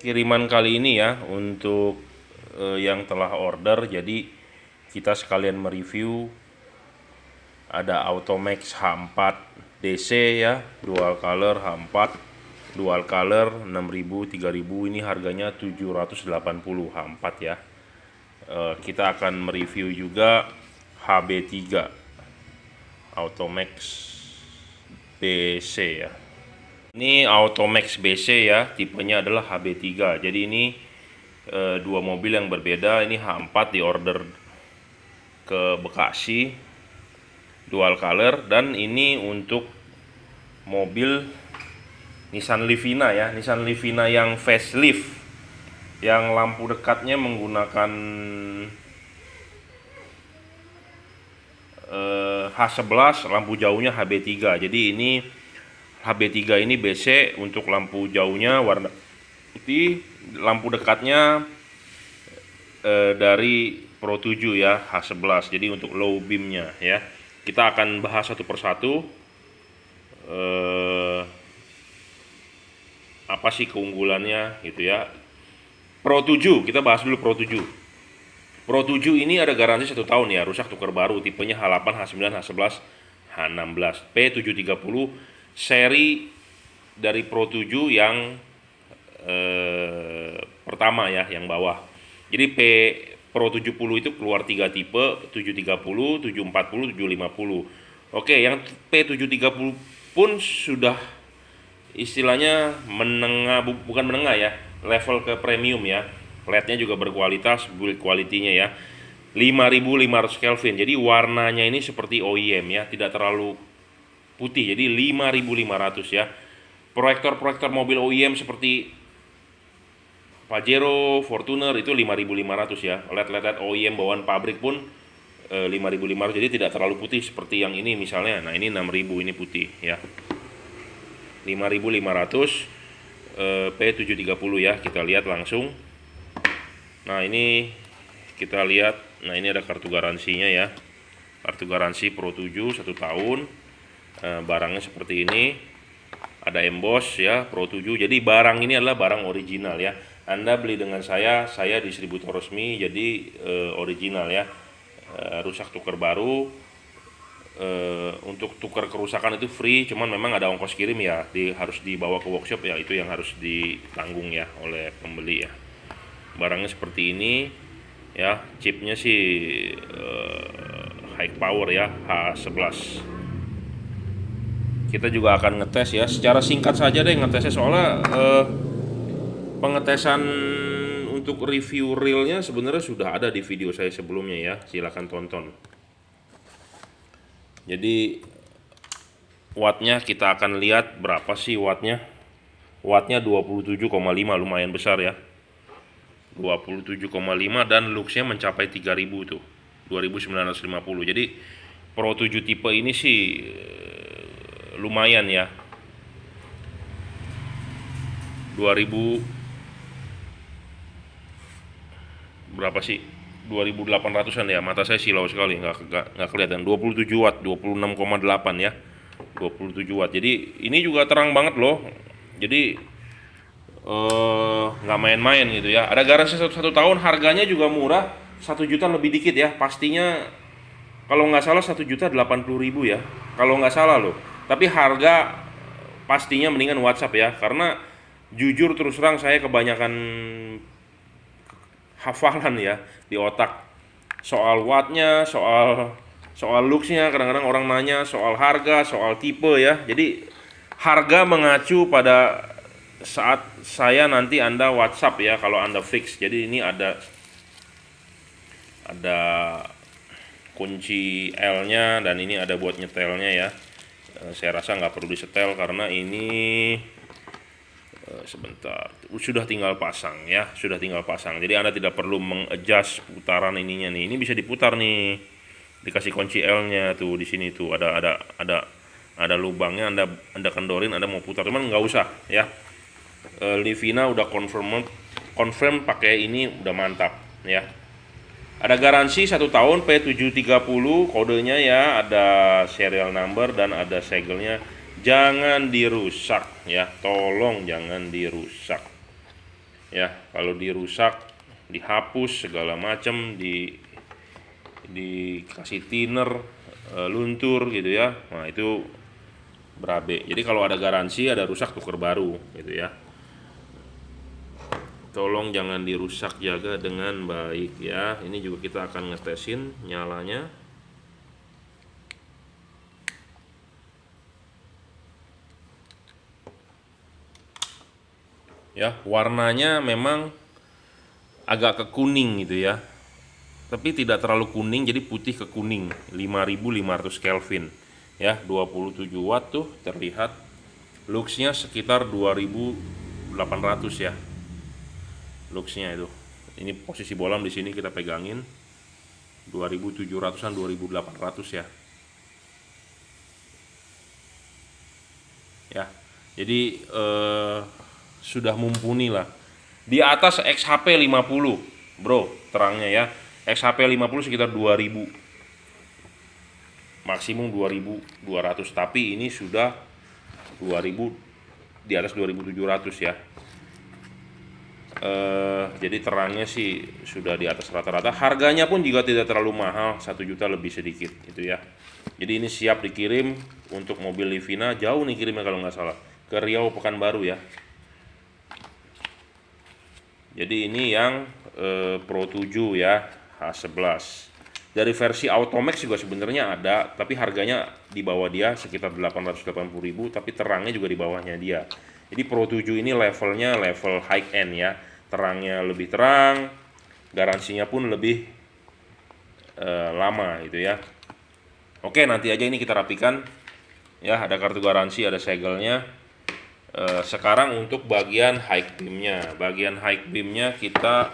kiriman kali ini ya untuk yang telah order. Jadi kita sekalian mereview ada Automax H4 DC ya, dual color H4 dual color 6.000 3.000, ini harganya 780 H4 ya. Kita akan mereview juga HB3 Automax BC ya. Ini Automax BC ya, tipenya adalah HB3. Jadi ini dua mobil yang berbeda. Ini H4 di order ke Bekasi, dual color, dan ini untuk mobil Nissan Livina ya, Nissan Livina yang facelift, yang lampu dekatnya menggunakan H11, lampu jauhnya HB3. Jadi ini HB3 ini BC, untuk lampu jauhnya warna putih, lampu dekatnya dari Pro 7 ya, H11. Jadi untuk low beamnya ya. Kita akan bahas satu persatu apa sih keunggulannya gitu ya. Pro 7, kita bahas dulu Pro 7. Pro 7 ini ada garansi 1 tahun ya, rusak tukar baru, tipenya H8, H9, H11, H16, P730, seri dari Pro 7 yang pertama ya, yang bawah. Jadi Pro 70 itu keluar 3 tipe, 730, 740, 750. Oke, yang P730 pun sudah istilahnya menengah, bukan menengah ya, level ke premium ya. LED-nya juga berkualitas, build quality-nya ya. 5500 Kelvin. Jadi warnanya ini seperti OEM ya, tidak terlalu putih. Jadi 5500 ya. Proyektor mobil OEM seperti Pajero, Fortuner itu 5500 ya. LED OEM bawaan pabrik pun 5500. Jadi tidak terlalu putih seperti yang ini misalnya. Nah, ini 6000, ini putih ya. 5500 P730 ya. Kita lihat langsung. Nah, ini kita lihat. Nah, ini ada kartu garansinya ya. Kartu garansi Pro 7 1 tahun. Barangnya seperti ini. Ada emboss ya, Pro 7. Jadi barang ini adalah barang original ya. Anda beli dengan saya distributor resmi, jadi original ya. Rusak tukar baru. Untuk tukar kerusakan itu free, cuman memang ada ongkos kirim ya, harus dibawa ke workshop ya, itu yang harus ditanggung ya oleh pembeli ya. Barangnya seperti ini ya, chipnya sih high power ya, H11. Kita juga akan ngetes ya, secara singkat saja deh ngetesnya, soalnya pengetesan untuk review realnya sebenarnya sudah ada di video saya sebelumnya ya, silahkan tonton. Jadi wattnya kita akan lihat berapa sih wattnya. Wattnya 27,5, lumayan besar ya, 27,5, dan luxnya mencapai 3000 tuh, 2950. Jadi Pro 7 tipe ini sih lumayan ya. 2000 berapa sih, 2800-an ya, mata saya silau sekali, nggak kelihatan. 27 watt, 26,8 ya, 27 watt. Jadi ini juga terang banget loh. Jadi nggak main-main gitu ya. Ada garansi 1 tahun, harganya juga murah, 1 juta lebih dikit ya. Pastinya kalau nggak salah 1.080.000 ya, kalau nggak salah loh. Tapi harga pastinya mendingan WhatsApp ya, karena jujur terus terang saya kebanyakan hafalan ya di otak soal wattnya, soal looksnya. Kadang-kadang orang nanya soal harga, soal tipe ya. Jadi harga mengacu pada saat saya nanti Anda WhatsApp ya, kalau Anda fix. Jadi ini ada kunci L-nya, dan ini ada buat nyetelnya ya. Saya rasa nggak perlu disetel karena ini sebentar, sudah tinggal pasang ya, sudah tinggal pasang. Jadi Anda tidak perlu mengadjust putaran ininya nih. Ini bisa diputar nih. Dikasih kunci L-nya tuh di sini tuh, ada lubangnya, Anda kendorin, Anda mau putar, cuman nggak usah ya. Livina udah confirm pakai ini, udah mantap ya. Ada garansi 1 tahun, P730 kodenya ya, ada serial number dan ada segelnya. Jangan dirusak ya, tolong jangan dirusak. ya. Kalau dirusak, dihapus segala macam, dikasih thinner, luntur gitu ya, nah itu berabe. Jadi kalau ada garansi, ada rusak, tuker baru gitu ya. Tolong jangan dirusak, jaga dengan baik ya. Ini juga kita akan ngetesin nyalanya. Ya, warnanya memang agak ke kuning gitu ya. Tapi tidak terlalu kuning, jadi putih ke kuning. 5500 Kelvin. Ya, 27 watt tuh terlihat. Luxnya sekitar 2800 ya. Luxnya itu. Ini posisi bolam di sini kita pegangin 2700-an, 2800 ya. Ya. Jadi sudah mumpuni lah. Di atas XHP 50, bro, terangnya ya. XHP 50 sekitar 2000. Maksimum 2200, tapi ini sudah 2000, di atas 2700 ya. Jadi terangnya sih sudah di atas rata-rata. Harganya pun juga tidak terlalu mahal, 1 juta lebih sedikit itu ya. Jadi ini siap dikirim untuk mobil Livina. Jauh nih kirimnya kalau nggak salah, ke Riau Pekanbaru ya. Jadi ini yang Pro 7 ya, H11. Dari versi Automax juga sebenarnya ada, tapi harganya di bawah dia sekitar 880.000, tapi terangnya juga di bawahnya dia. Jadi Pro 7 ini levelnya level high end ya. Terangnya lebih terang, garansinya pun lebih lama gitu ya. Oke, nanti aja ini kita rapikan ya, ada kartu garansi, ada segelnya. Sekarang untuk bagian high beamnya, kita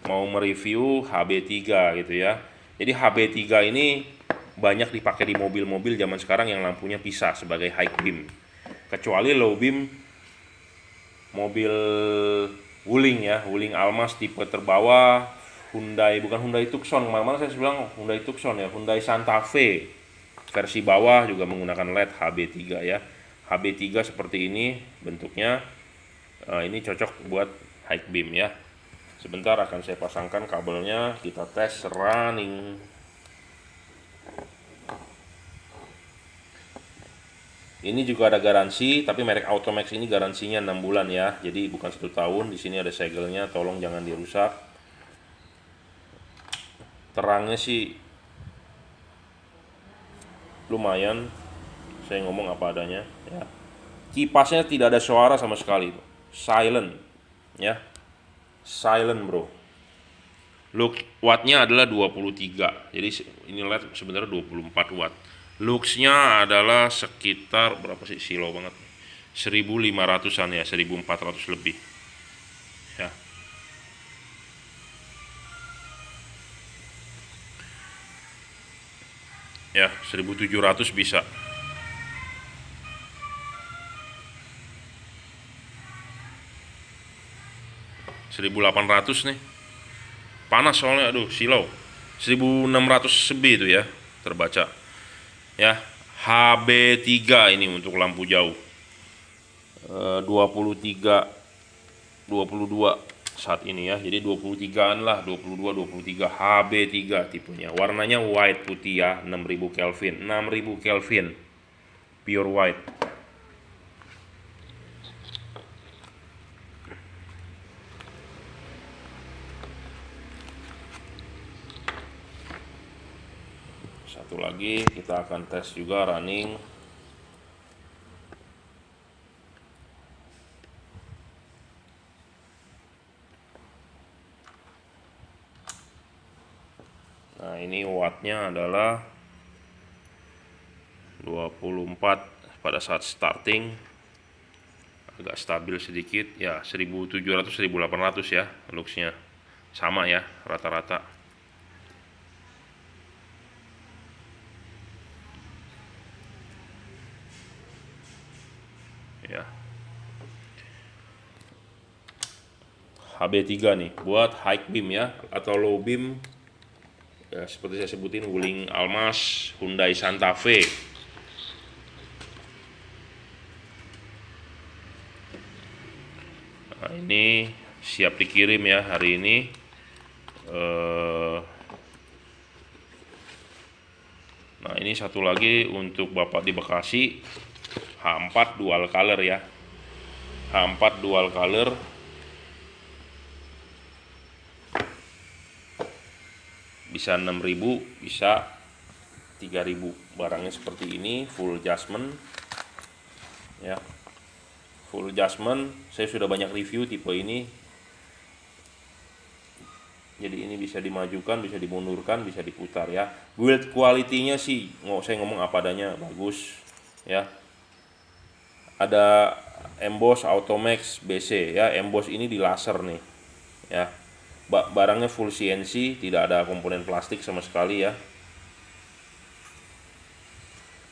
mau mereview HB3 gitu ya. Jadi HB3 ini banyak dipakai di mobil-mobil zaman sekarang yang lampunya pisah sebagai high beam, kecuali low beam mobil Wuling ya, Wuling Almas tipe terbawah, Hyundai, bukan Hyundai Tucson, kemana-mana saya bilang Hyundai Tucson ya, Hyundai Santa Fe versi bawah juga menggunakan LED HB3 ya. HB3 seperti ini bentuknya, ini cocok buat high beam ya. Sebentar akan saya pasangkan kabelnya, kita tes running. Ini juga ada garansi, tapi merek Automax ini garansinya 6 bulan ya, jadi bukan 1 tahun. Di sini ada segelnya, tolong jangan dirusak. Terangnya sih lumayan, saya ngomong apa adanya ya. Kipasnya tidak ada suara sama sekali, silent ya, silent bro. Wattnya adalah 23, jadi ini LED sebenarnya 24 watt. Luxnya adalah sekitar berapa sih, silo banget, 1500-an ya, 1400 lebih ya. Ya, 1700 bisa. $1.800 nih. Panas soalnya, aduh, silau. 1600 sebi itu ya, terbaca. Ya, HB3 ini untuk lampu jauh. 23 22 saat ini ya. Jadi 23-an lah, 22 23 HB3 tipenya. Warnanya white putih ya, 6000 Kelvin. 6000 Kelvin. Pure white. Satu lagi kita akan tes juga running. Nah, ini wattnya adalah 24 pada saat starting. Agak stabil sedikit ya, 1700 1800 ya luxnya. Sama ya rata-rata. Ya. HB3 nih buat high beam ya, atau low beam ya, seperti saya sebutin Wuling Almas, Hyundai Santa Fe. Nah, ini siap dikirim ya hari ini. Nah ini satu lagi untuk Bapak di Bekasi, H4 dual color ya, H4 dual color. Bisa 6.000, bisa 3.000. Barangnya seperti ini, full adjustment ya, full adjustment. Saya sudah banyak review tipe ini. Jadi ini bisa dimajukan, bisa dimundurkan, bisa diputar ya. Build quality-nya sih saya ngomong apa adanya, bagus ya. Ada emboss Automax BC ya, emboss ini di laser nih ya. Barangnya full CNC, tidak ada komponen plastik sama sekali ya.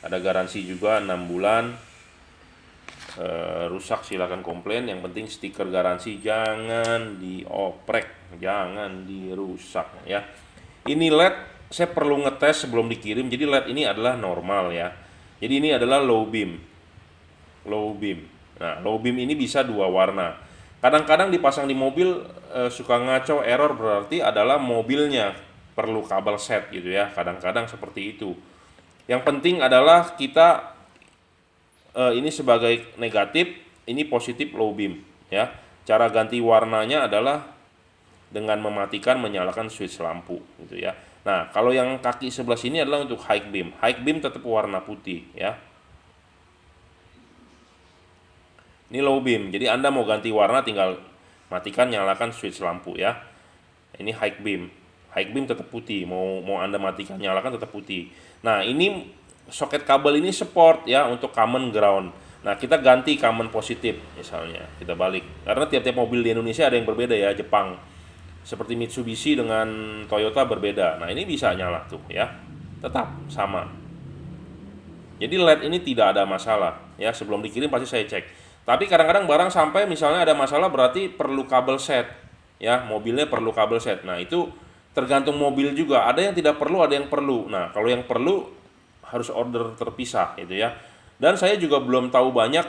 Ada garansi juga 6 bulan. Rusak silakan komplain, yang penting stiker garansi jangan dioprek, jangan dirusak ya. Ini LED saya perlu ngetes sebelum dikirim. Jadi LED ini adalah normal ya. Jadi ini adalah low beam. Nah, low beam ini bisa 2 warna. Kadang-kadang dipasang di mobil suka ngaco, error, berarti adalah mobilnya perlu kabel set gitu ya. Kadang-kadang seperti itu. Yang penting adalah kita ini sebagai negatif, ini positif low beam ya. Cara ganti warnanya adalah dengan mematikan, menyalakan switch lampu gitu ya. Nah, kalau yang kaki sebelah sini adalah untuk high beam. High beam tetap warna putih ya. Ini low beam, jadi Anda mau ganti warna tinggal matikan, nyalakan switch lampu ya. Ini high beam. High beam tetap putih, mau Anda matikan, nyalakan tetap putih. Nah, ini soket kabel ini support ya untuk common ground. Nah, kita ganti common positif misalnya, kita balik. Karena tiap-tiap mobil di Indonesia ada yang berbeda ya, Jepang. Seperti Mitsubishi dengan Toyota berbeda. Nah, ini bisa nyala tuh ya. Tetap sama. Jadi LED ini tidak ada masalah ya, sebelum dikirim pasti saya cek. Tapi kadang-kadang barang sampai misalnya ada masalah, berarti perlu kabel set ya, mobilnya perlu kabel set. Nah, itu tergantung mobil juga, ada yang tidak perlu, ada yang perlu. Nah, kalau yang perlu harus order terpisah gitu ya. Dan saya juga belum tahu banyak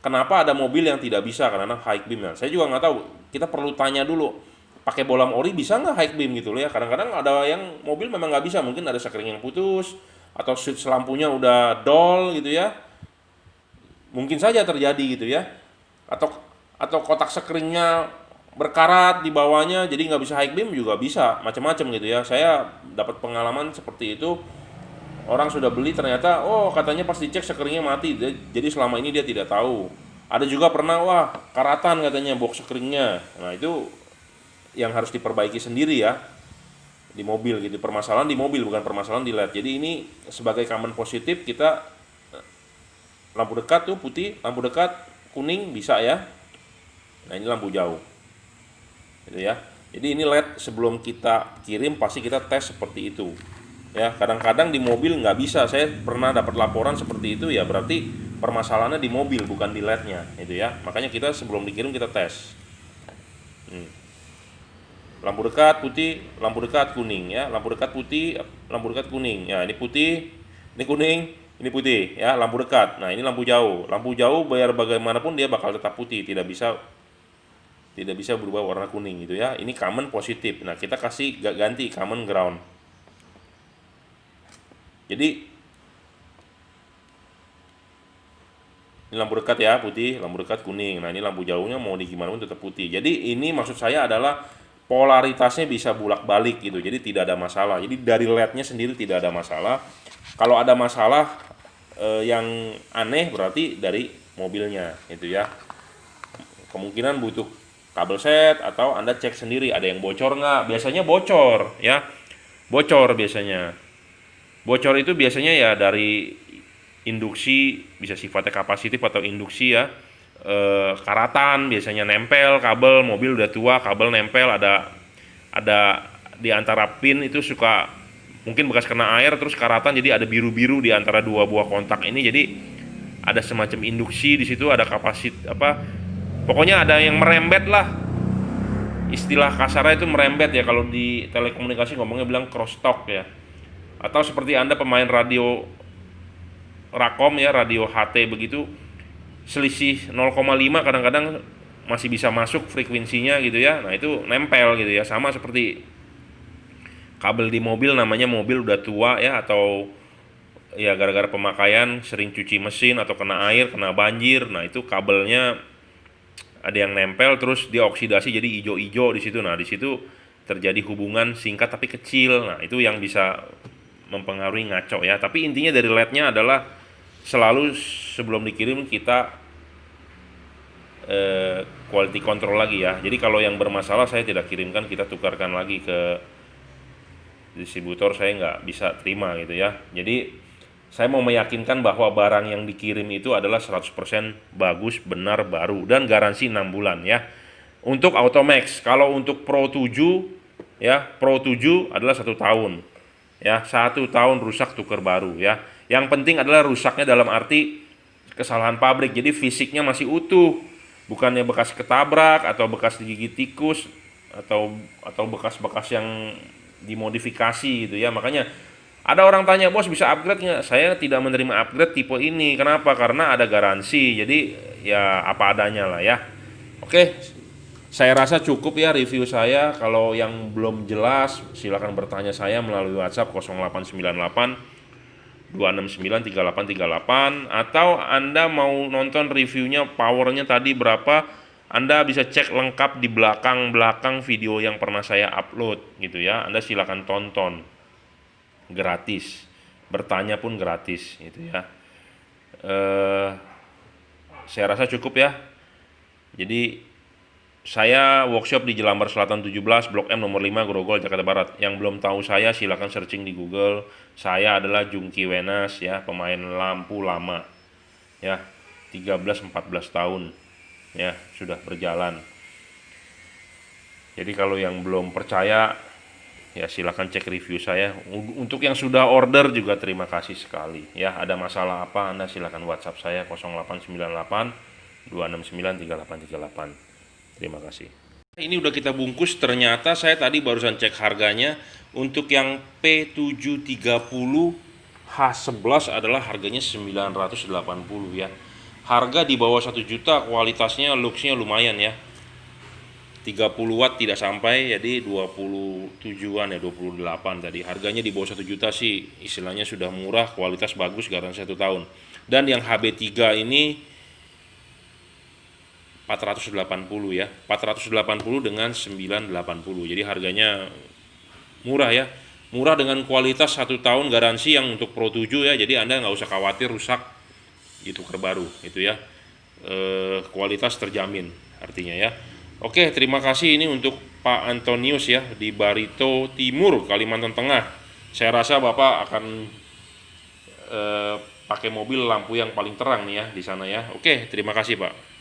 kenapa ada mobil yang tidak bisa karena high beam. Nah, saya juga nggak tahu, kita perlu tanya dulu, pakai bolam ori bisa nggak high beam gitu loh ya. Kadang-kadang ada yang mobil memang nggak bisa, mungkin ada sekring yang putus atau switch lampunya udah dull gitu ya. Mungkin saja terjadi gitu ya, atau kotak sekringnya berkarat di bawahnya jadi nggak bisa high beam, juga bisa macam-macam gitu ya. Saya dapat pengalaman seperti itu, orang sudah beli ternyata katanya pas dicek sekringnya mati, jadi selama ini dia tidak tahu. Ada juga pernah karatan katanya box sekringnya. Nah, itu yang harus diperbaiki sendiri ya di mobil gitu. Permasalahan di mobil, bukan permasalahan di LED. Jadi ini sebagai common positif, kita lampu dekat tuh putih, lampu dekat kuning bisa ya. Nah, ini lampu jauh gitu ya. Jadi ini LED sebelum kita kirim pasti kita tes seperti itu ya. Kadang-kadang di mobil nggak bisa, saya pernah dapat laporan seperti itu ya, berarti permasalahannya di mobil bukan di LED-nya gitu ya. Makanya kita sebelum dikirim kita tes. Lampu dekat putih, lampu dekat kuning ya, lampu dekat putih, lampu dekat kuning ya. Ini putih, ini kuning, ini putih ya, lampu dekat. Nah, ini lampu jauh. Lampu jauh biar bagaimanapun dia bakal tetap putih, tidak bisa berubah warna kuning gitu ya. Ini common positif. Nah, kita kasih ganti common ground. Jadi ini lampu dekat ya, putih, lampu dekat kuning. Nah, ini lampu jauhnya mau di gimana pun tetap putih. Jadi ini maksud saya adalah polaritasnya bisa bulak-balik gitu. Jadi tidak ada masalah. Jadi dari LED-nya sendiri tidak ada masalah. Kalau ada masalah yang aneh berarti dari mobilnya gitu ya. Kemungkinan butuh kabel set atau Anda cek sendiri ada yang bocor nggak. Biasanya bocor ya. Bocor biasanya. Bocor itu biasanya ya dari induksi, bisa sifatnya kapasitif atau induksi ya. Karatan biasanya nempel, kabel mobil udah tua, kabel nempel, ada di antara pin itu suka mungkin bekas kena air, terus karatan jadi ada biru-biru di antara dua buah kontak ini, jadi ada semacam induksi di situ, ada pokoknya ada yang merembet lah, istilah kasarnya itu merembet ya, kalau di telekomunikasi ngomongnya bilang cross talk ya. Atau seperti Anda pemain radio Rakom ya, radio HT begitu, selisih 0,5 kadang-kadang masih bisa masuk frekuensinya gitu ya. Nah itu nempel gitu ya, sama seperti kabel di mobil, namanya mobil udah tua ya, atau ya gara-gara pemakaian sering cuci mesin atau kena air, kena banjir. Nah itu kabelnya ada yang nempel terus dia oksidasi jadi ijo-ijo di situ. Nah di situ terjadi hubungan singkat tapi kecil. Nah itu yang bisa mempengaruhi ngaco ya. Tapi intinya dari LED-nya adalah selalu sebelum dikirim kita quality control lagi ya. Jadi kalau yang bermasalah saya tidak kirimkan, kita tukarkan lagi ke distributor, saya nggak bisa terima gitu ya. Jadi saya mau meyakinkan bahwa barang yang dikirim itu adalah 100% bagus, benar, baru, dan garansi 6 bulan ya. Untuk Automax, kalau untuk Pro 7 ya, Pro 7 adalah 1 tahun ya, 1 tahun rusak tuker baru ya. Yang penting adalah rusaknya dalam arti kesalahan pabrik, jadi fisiknya masih utuh, bukannya bekas ketabrak atau bekas digigit tikus atau bekas-bekas yang dimodifikasi gitu ya. Makanya ada orang tanya, bos bisa upgrade nggak? Saya tidak menerima upgrade tipe ini. Kenapa? Karena ada garansi. Jadi ya apa adanya lah ya. Oke, saya rasa cukup ya review saya. Kalau yang belum jelas silakan bertanya saya melalui WhatsApp 0898 269 3838, atau Anda mau nonton reviewnya powernya tadi berapa, Anda bisa cek lengkap di belakang video yang pernah saya upload gitu ya. Anda silakan tonton, gratis, bertanya pun gratis gitu ya. Saya rasa cukup ya. Jadi saya workshop di Jelambar Selatan 17, Blok M nomor 5, Grogol, Jakarta Barat. Yang belum tahu saya silakan searching di Google. Saya adalah Jungki Wenas ya, pemain lampu lama ya, 13-14 tahun ya sudah berjalan. Jadi kalau yang belum percaya ya silakan cek review saya. Untuk yang sudah order juga terima kasih sekali ya. Ada masalah apa Anda silakan WhatsApp saya 0898 269 3838. Terima kasih. Ini udah kita bungkus, ternyata saya tadi barusan cek harganya. Untuk yang P730 H11 adalah harganya 980 ya. Harga di bawah 1 juta, kualitasnya, looksnya lumayan ya. 30 watt tidak sampai, jadi 27-an ya, 28 tadi. Harganya di bawah 1 juta sih istilahnya sudah murah, kualitas bagus, garansi 1 tahun. Dan yang HB3 ini 480 ya, 480 dengan 980, jadi harganya murah ya, murah dengan kualitas 1 tahun garansi yang untuk Pro 7 ya. Jadi Anda nggak usah khawatir rusak itu baru itu ya, kualitas terjamin artinya ya. Oke, terima kasih ini untuk Pak Antonius ya di Barito Timur, Kalimantan Tengah. Saya rasa Bapak akan pakai mobil lampu yang paling terang nih ya di sana ya. Oke, terima kasih Pak.